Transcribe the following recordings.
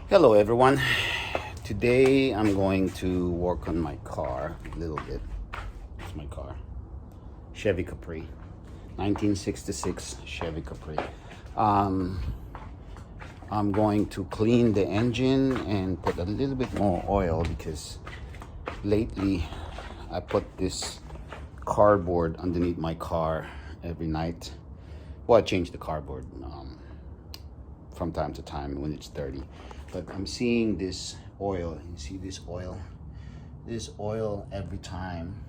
Hello everyone. Today I'm going to work on my car a little bit. It's my car. Chevy Capri. 1966 Chevy Capri. Um, I'm going to clean the engine and put a little bit more oil because lately I put this cardboard underneath my car every night. Well, I change the cardboard from time to time when it's dirty. But I'm seeing this oil. You see this oil? This oil every time.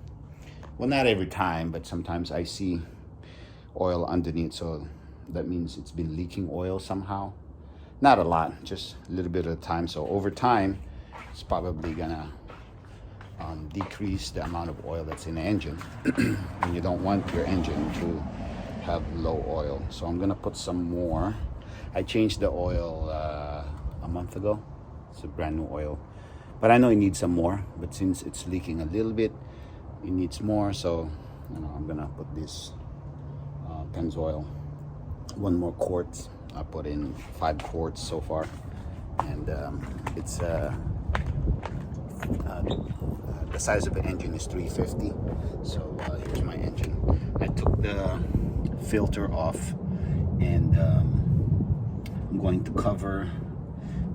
Well, not every time, but sometimes I see oil underneath. So that means it's been leaking oil somehow. Not a lot, just a little bit at a time. So over time, it's probably gonna decrease the amount of oil that's in the engine. And you don't want your engine to have low oil. So I'm gonna put some more. I changed the oil a month ago. It's a brand new oil, but I know it needs some more. But since it's leaking a little bit, it needs more. So I'm gonna put this Pennzoil, one more quart. I put in 5 quarts so far, and it's the size of the engine is 350. So here's my engine. I took the filter off, and I'm going to cover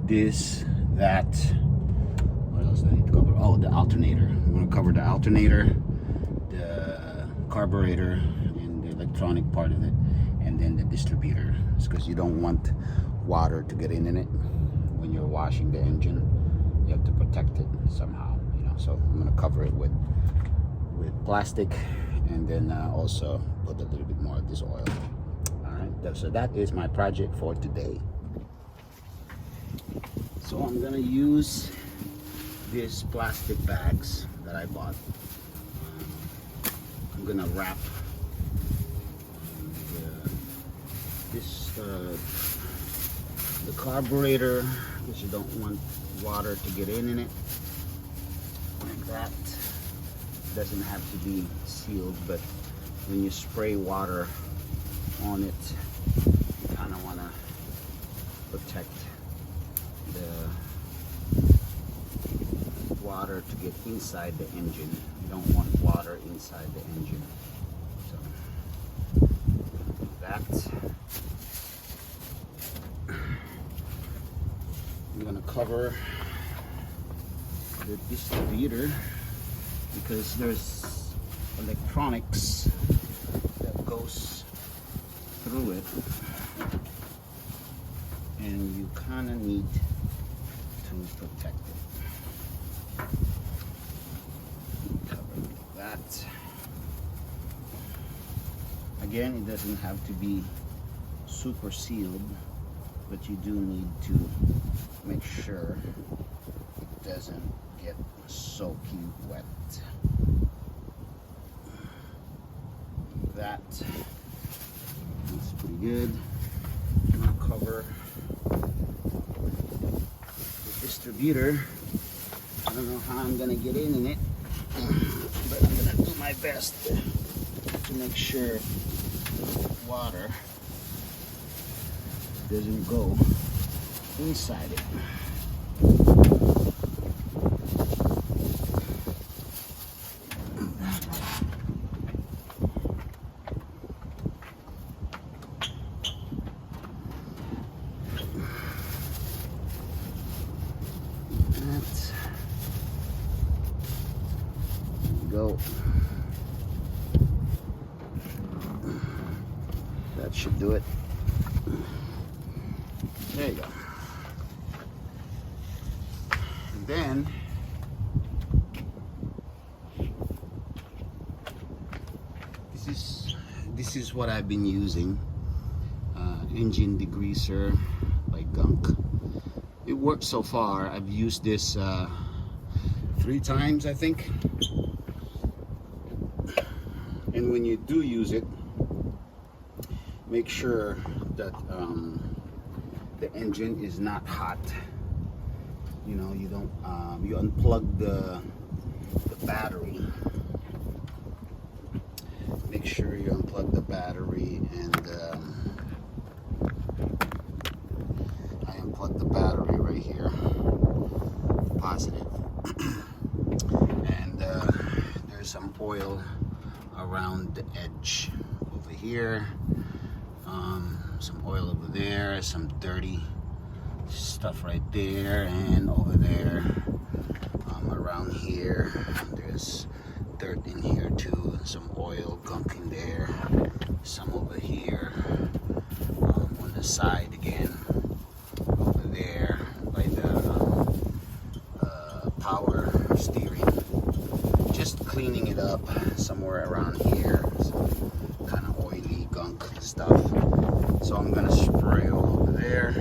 this, that. What else do I need to cover? Oh, the alternator. I'm going to cover the alternator, the carburetor, and the electronic part of it, and then the distributor. It's because you don't want water to get in it when you're washing the engine. You have to protect it somehow, So I'm going to cover it with plastic, and then also put a little bit more of this oil. All right. So that is my project for today. So I'm gonna use these plastic bags that I bought. I'm gonna wrap the carburetor, because you don't want water to get in it. Like that. Doesn't have to be sealed, but when you spray water on it, you kind of want to protect the water to get inside the engine. You don't want water inside the engine. So that. I'm going to cover the distributor because there's electronics that goes through it, and you kind of need to protect it. Cover that. Again, it doesn't have to be super sealed, but you do need to make sure it doesn't get soaking wet. That looks pretty good. I'm gonna cover the distributor. I don't know how I'm gonna get in it, but I'm gonna do my best to make sure water doesn't go inside it. Go. That should do it. There you go. And then this is what I've been using. Engine degreaser by Gunk. It works so far. I've used this 3 times, I think. And when you do use it, make sure that the engine is not hot. You don't you unplug the battery. Make sure you unplug the battery, and I unplugged the battery right here. oil around the edge over here, some oil over there, some dirty stuff right there, and over there, around here there's dirt in here too, some oil gunk in there, some over here, on the side again, over there by the power steering. Just cleaning it up somewhere around here, some kind of oily gunk stuff. So I'm gonna spray all over there,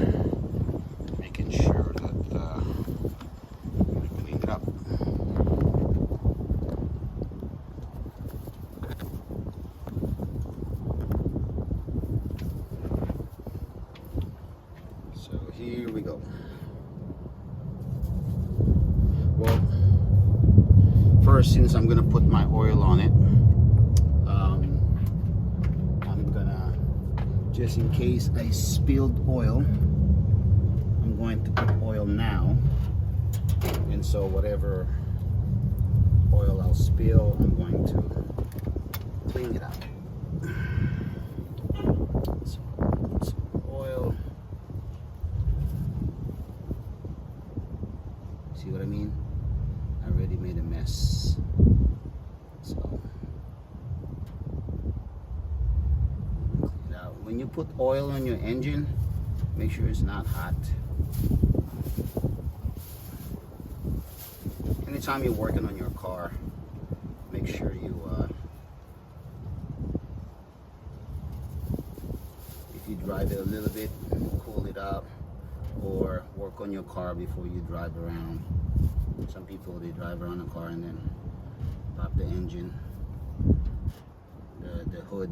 making sure that I clean it up. So here we go. Well, first, since I'm gonna put my oil on it, I'm gonna, just in case I spilled oil, I'm going to put oil now, and so whatever oil I'll spill, I'm going to clean it out. So put some oil. See what I mean? I already made a mess. So clean it out. When you put oil on your engine, make sure it's not hot. Anytime you're working on your car, make sure you if you drive it a little bit, cool it up, or work on your car before you drive around. Some people, they drive around the car and then pop the engine, the hood,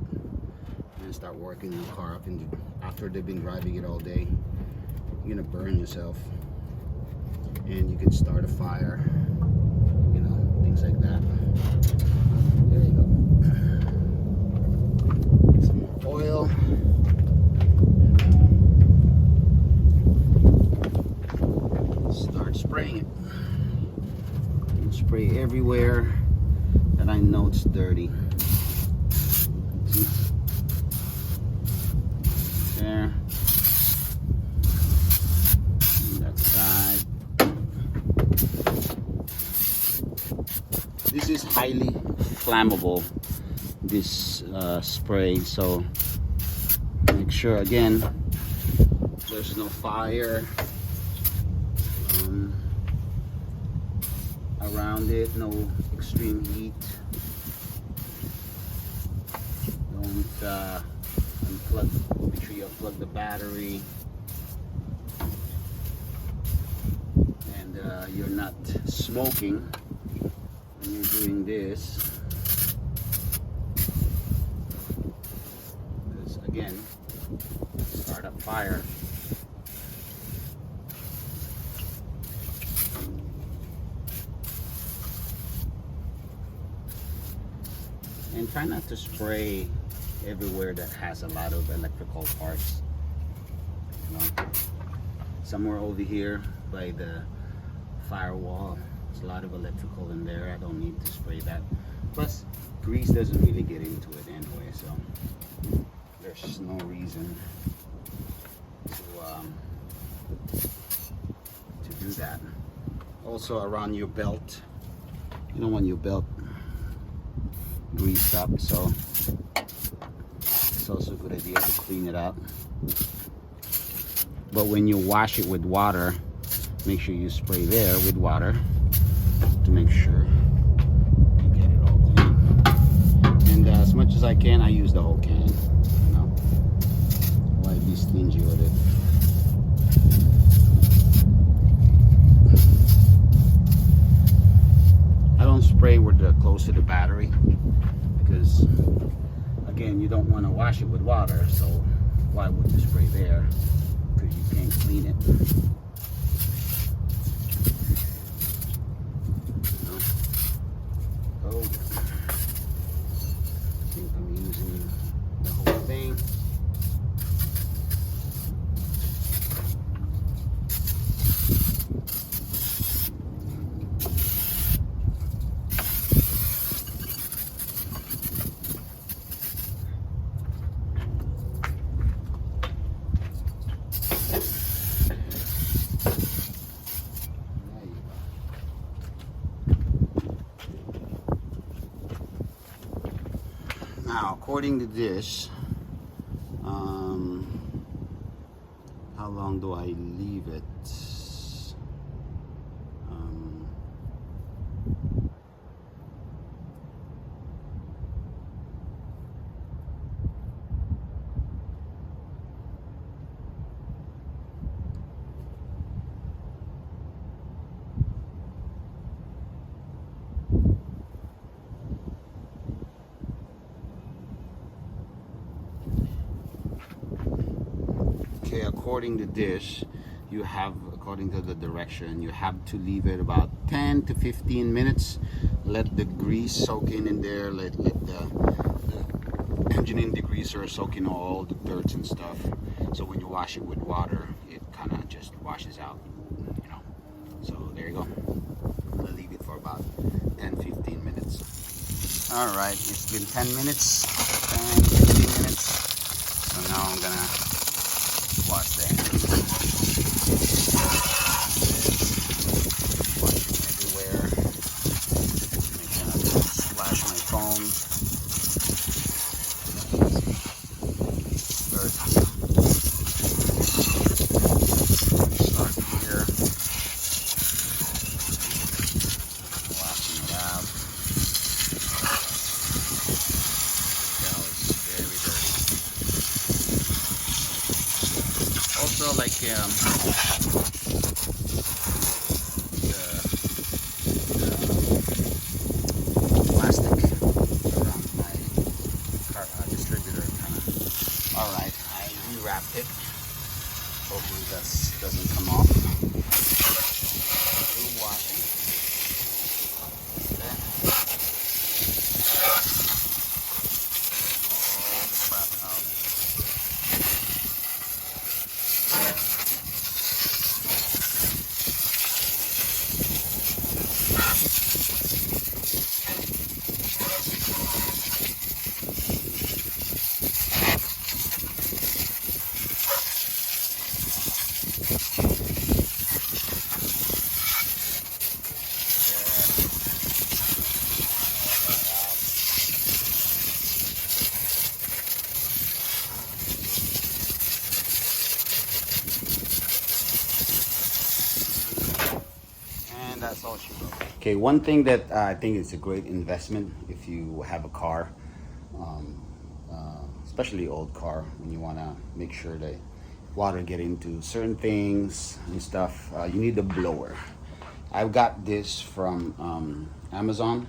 and start working the car up. And after they've been driving it all day, you're gonna burn yourself, and you could start a fire, you know, things like that. There you go. Some more oil. Start spraying it. Spray everywhere that I know it's dirty. See? There. That side. This is highly flammable, this spray, so make sure again there's no fire around it, no extreme heat. Don't unplug, make sure you unplug the battery, and you're not smoking when you're doing this, because again, start a fire. And try not to spray everywhere that has a lot of electrical parts. You know, somewhere over here by the firewall, there's a lot of electrical in there. I don't need to spray that. Plus, grease doesn't really get into it anyway, so there's no reason to do that. Also, around your belt, you don't want your belt greased up, so it's also a good idea to clean it up. But when you wash it with water, make sure you spray there with water to make sure you get it all clean. And as much as I can, I use the whole can, you know. Why be stingy with it? I don't spray where they're close to the battery, because again, you don't want to wash it with water, so why would you spray there? Because you can't clean it. Oh, I think I'm using the whole thing. according to this, how long do I leave it? Okay, according to this, you have, according to the direction, you have to leave it about 10 to 15 minutes. Let the grease soak in there. Let the engine in degreaser soak in all the dirt and stuff. So when you wash it with water, it kind of just washes out, you know. So there you go. I'll leave it for about 10-15 minutes. All right, it's been 10 minutes, 10-15 minutes. So now I'm gonna wash the engine. Washing everywhere. Making a little splash my phone. Start here. Washing it out. Now it's very dirty. Also, like the plastic around my car distributor kind of. All right, I rewrapped it. Hopefully this doesn't come off. Little washing. There. All the crap out. That's all she wrote. Okay, one thing that I think is a great investment if you have a car, especially old car, when you want to make sure that water get into certain things and stuff, you need a blower. I've got this from Amazon,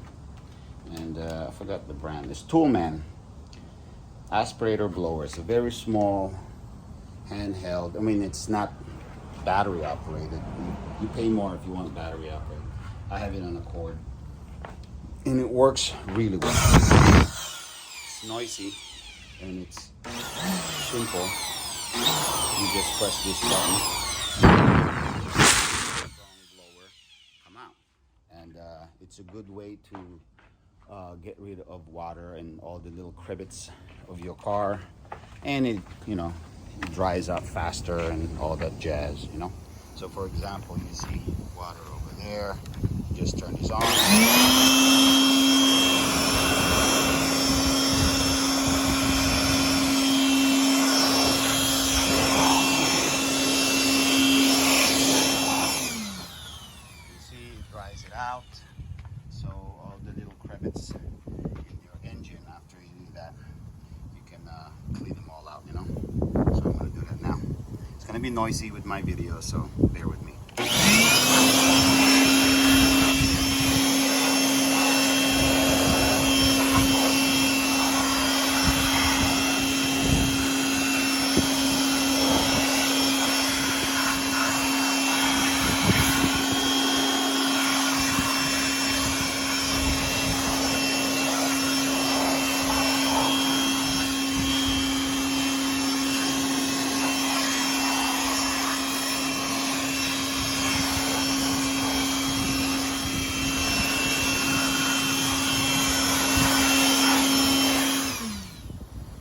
and I forgot the brand. It's Toolman aspirator blower. It's a very small handheld. I mean, it's not battery operated. You pay more if you want battery operated. I have it on a cord, and it works really well. It's noisy, and it's simple. You just press this button, strong blower come out, and it's a good way to get rid of water and all the little crevets of your car, and it, you know, it dries up faster and all that jazz, you know. So for example, you see water over there. Just turn this on. Dries it out, so all the little crevets in your engine, after you do that, you can clean them all out, you know. So I'm going to do that now. It's going to be noisy with my video, so bear with me.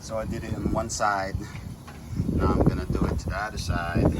So I did it on one side. Now I'm gonna do it to the other side.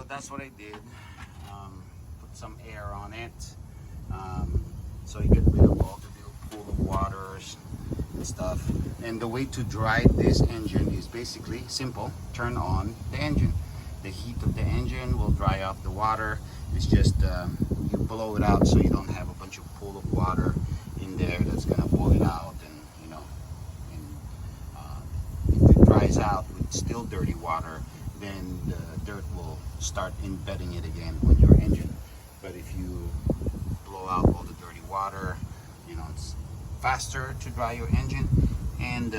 that's what I did. Put some air on it, so you get rid of all the little pool of waters and stuff. And the way to dry this engine is basically simple. Turn on the engine. The heat of the engine will dry off the water. It's just you blow it out so you don't have a bunch of pool of water in there that's gonna blow it out, and you know, and if it dries out with still dirty water, then the dirt will start embedding it again on your engine. But if you blow out all the dirty water, you know, it's faster to dry your engine, and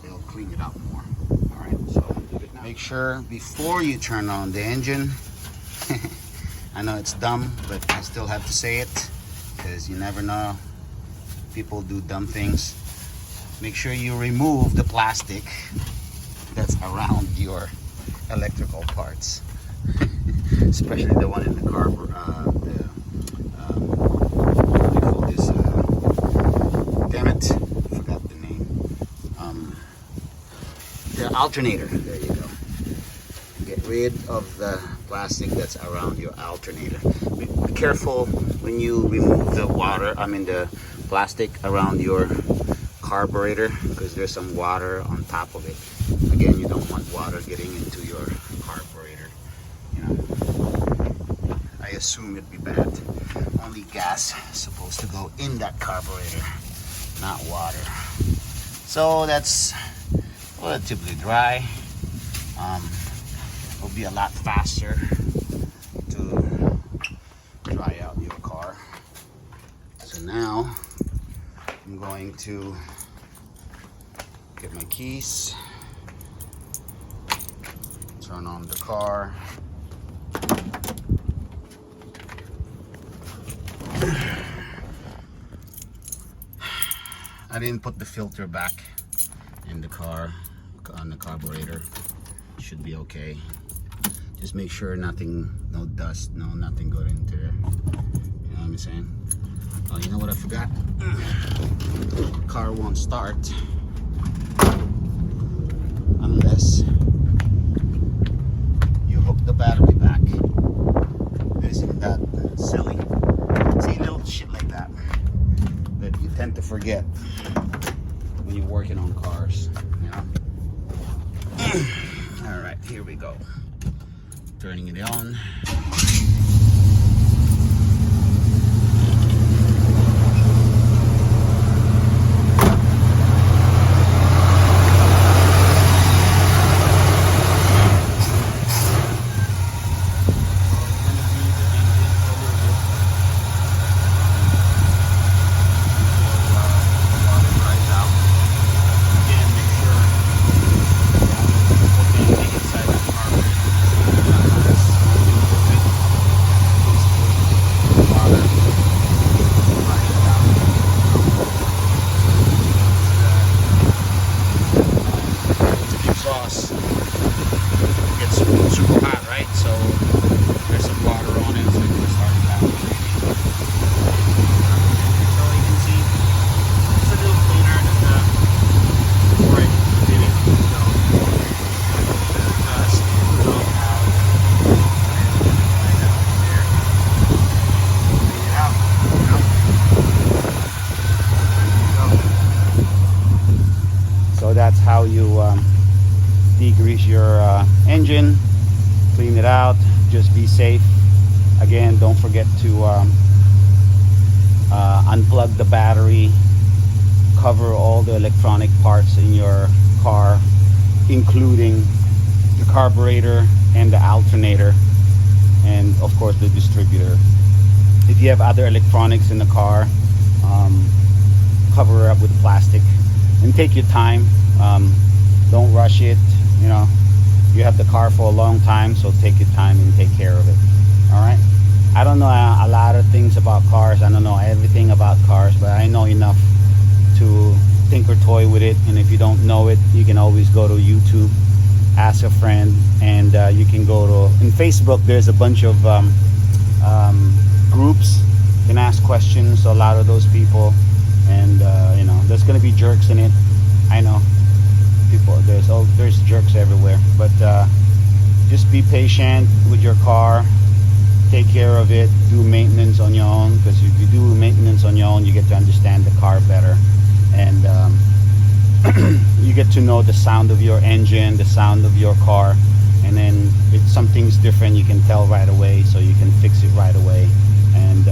it'll clean it out more. All right, so make sure before you turn on the engine, I know it's dumb, but I still have to say it because you never know, people do dumb things. Make sure you remove the plastic that's around your electrical parts, especially the one in the car. What do they call this? Damn it, I forgot the name. The alternator. There you go. Get rid of the plastic that's around your alternator. Be careful when you remove the the plastic around your carburetor, because there's some water on top of it. Again, you don't want water getting into your carburetor. You know, I assume it'd be bad. Only gas is supposed to go in that carburetor, not water. So that's relatively dry. It'll be a lot faster to dry out your car. So now I'm going to get my keys, turn on the car. I didn't put the filter back in the car, on the carburetor. Should be okay. Just make sure nothing, no dust, nothing got into there. You know what I'm saying? Oh, you know what I forgot? Car won't start unless you hook the battery back. Isn't that silly? See, little shit like that you tend to forget when you're working on cars, you know? All right, here we go. Turning it on. That's how you degrease your engine, clean it out, just be safe. Again, don't forget to unplug the battery, cover all the electronic parts in your car, including the carburetor and the alternator, and of course the distributor. If you have other electronics in the car, cover it up with plastic and take your time. Don't rush it. You know, you have the car for a long time, so take your time and take care of it. All right, I don't know a lot of things about cars. I don't know everything about cars, but I know enough to think or toy with it. And if you don't know it, you can always go to YouTube, ask a friend, and you can go to, in Facebook there's a bunch of groups. You can ask questions to a lot of those people, and you know, there's gonna be jerks in it. I know people, there's jerks everywhere, but just be patient with your car. Take care of it. Do maintenance on your own, because if you do maintenance on your own, you get to understand the car better, and you get to know the sound of your engine, the sound of your car, and then if something's different, you can tell right away, so you can fix it right away. And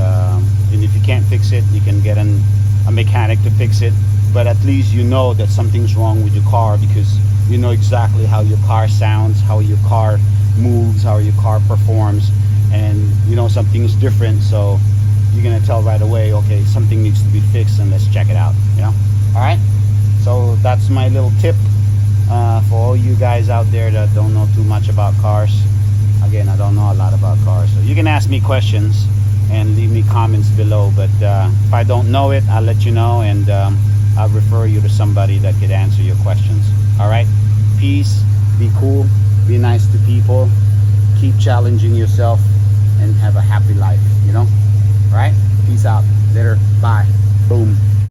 if you can't fix it, you can get a mechanic to fix it, but at least you know that something's wrong with your car, because you know exactly how your car sounds, how your car moves, how your car performs, and you know something's different, so you're gonna tell right away, okay, something needs to be fixed, and let's check it out, you know. All right, so that's my little tip for all you guys out there that don't know too much about cars. Again, I don't know a lot about cars, so you can ask me questions and leave me comments below, but if I don't know it, I'll let you know, and I'll refer you to somebody that could answer your questions. All right, peace, be cool, be nice to people, keep challenging yourself, and have a happy life, you know. All right, peace out, later, bye, boom.